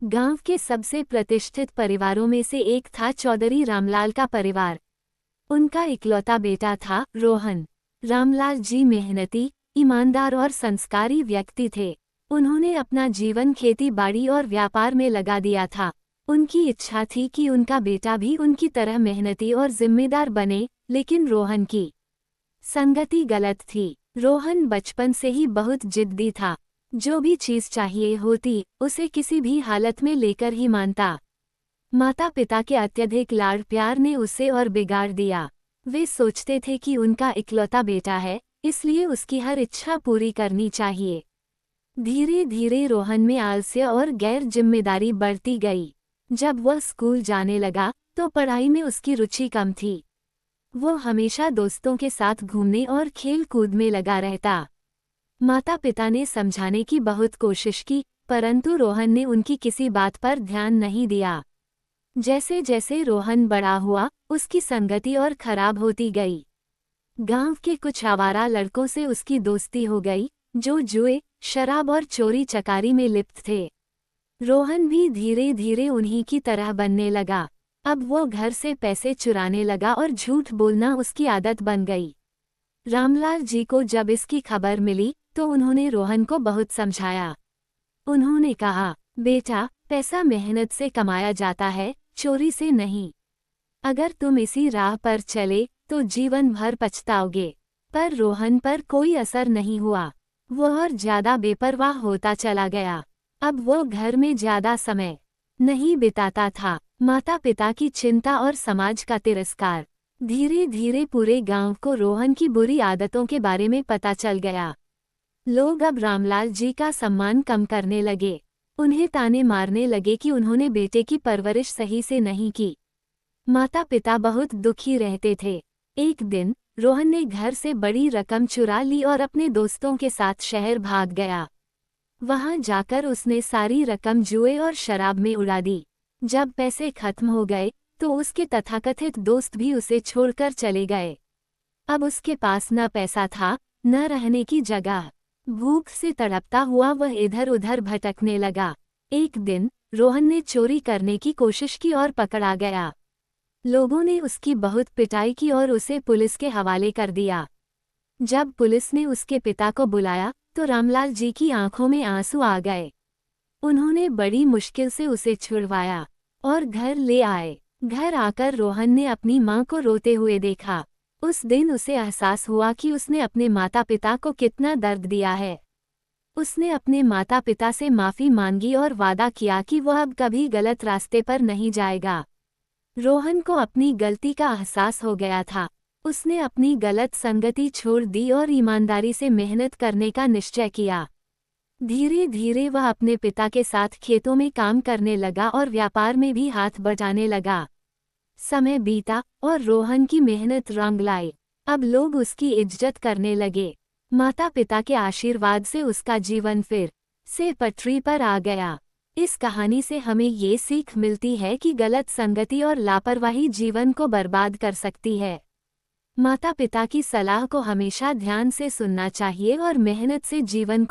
गांव के सबसे प्रतिष्ठित परिवारों में से एक था चौधरी रामलाल का परिवार। उनका इकलौता बेटा था रोहन। रामलाल जी मेहनती, ईमानदार और संस्कारी व्यक्ति थे। उन्होंने अपना जीवन खेती बाड़ी और व्यापार में लगा दिया था। उनकी इच्छा थी कि उनका बेटा भी उनकी तरह मेहनती और जिम्मेदार बने, लेकिन रोहन की संगति गलत थी। रोहन बचपन से ही बहुत जिद्दी था। जो भी चीज चाहिए होती, उसे किसी भी हालत में लेकर ही मानता। माता पिता के अत्यधिक लाड़ प्यार ने उसे और बिगाड़ दिया। वे सोचते थे कि उनका इकलौता बेटा है, इसलिए उसकी हर इच्छा पूरी करनी चाहिए। धीरे धीरे रोहन में आलस्य और गैर जिम्मेदारी बढ़ती गई। जब वह स्कूल जाने लगा तो पढ़ाई में उसकी रुचि कम थी। वो हमेशा दोस्तों के साथ घूमने और खेल कूद में लगा रहता। माता पिता ने समझाने की बहुत कोशिश की, परंतु रोहन ने उनकी किसी बात पर ध्यान नहीं दिया। जैसे जैसे रोहन बड़ा हुआ, उसकी संगति और खराब होती गई। गांव के कुछ आवारा लड़कों से उसकी दोस्ती हो गई, जो जुए, शराब और चोरी चकारी में लिप्त थे। रोहन भी धीरे धीरे उन्हीं की तरह बनने लगा। अब वो घर से पैसे चुराने लगा और झूठ बोलना उसकी आदत बन गई। रामलाल जी को जब इसकी खबर मिली तो उन्होंने रोहन को बहुत समझाया। उन्होंने कहा, बेटा, पैसा मेहनत से कमाया जाता है, चोरी से नहीं। अगर तुम इसी राह पर चले तो जीवन भर पछताओगे। पर रोहन पर कोई असर नहीं हुआ। वो और ज्यादा बेपरवाह होता चला गया। अब वो घर में ज्यादा समय नहीं बिताता था। माता पिता की चिंता और समाज का तिरस्कार। धीरे धीरे पूरे गांव को रोहन की बुरी आदतों के बारे में पता चल गया। लोग अब रामलाल जी का सम्मान कम करने लगे। उन्हें ताने मारने लगे कि उन्होंने बेटे की परवरिश सही से नहीं की। माता पिता बहुत दुखी रहते थे। एक दिन रोहन ने घर से बड़ी रकम चुरा ली और अपने दोस्तों के साथ शहर भाग गया। वहां जाकर उसने सारी रकम जुए और शराब में उड़ा दी। जब पैसे खत्म हो गए तो उसके तथाकथित दोस्त भी उसे छोड़कर चले गए। अब उसके पास न पैसा था, न रहने की जगह। भूख से तड़पता हुआ वह इधर उधर भटकने लगा। एक दिन रोहन ने चोरी करने की कोशिश की और पकड़ा गया। लोगों ने उसकी बहुत पिटाई की और उसे पुलिस के हवाले कर दिया। जब पुलिस ने उसके पिता को बुलाया तो रामलाल जी की आंखों में आंसू आ गए। उन्होंने बड़ी मुश्किल से उसे छुड़वाया और घर ले आए। घर आकर रोहन ने अपनी मां को रोते हुए देखा। उस दिन उसे एहसास हुआ कि उसने अपने माता पिता को कितना दर्द दिया है। उसने अपने माता पिता से माफ़ी मांगी और वादा किया कि वह अब कभी गलत रास्ते पर नहीं जाएगा। रोहन को अपनी गलती का एहसास हो गया था। उसने अपनी गलत संगति छोड़ दी और ईमानदारी से मेहनत करने का निश्चय किया। धीरे धीरे वह अपने पिता के साथ खेतों में काम करने लगा और व्यापार में भी हाथ बटाने लगा। समय बीता और रोहन की मेहनत रंग लाई। अब लोग उसकी इज्जत करने लगे। माता पिता के आशीर्वाद से उसका जीवन फिर से पटरी पर आ गया। इस कहानी से हमें ये सीख मिलती है कि गलत संगति और लापरवाही जीवन को बर्बाद कर सकती है। माता पिता की सलाह को हमेशा ध्यान से सुनना चाहिए और मेहनत से जीवन को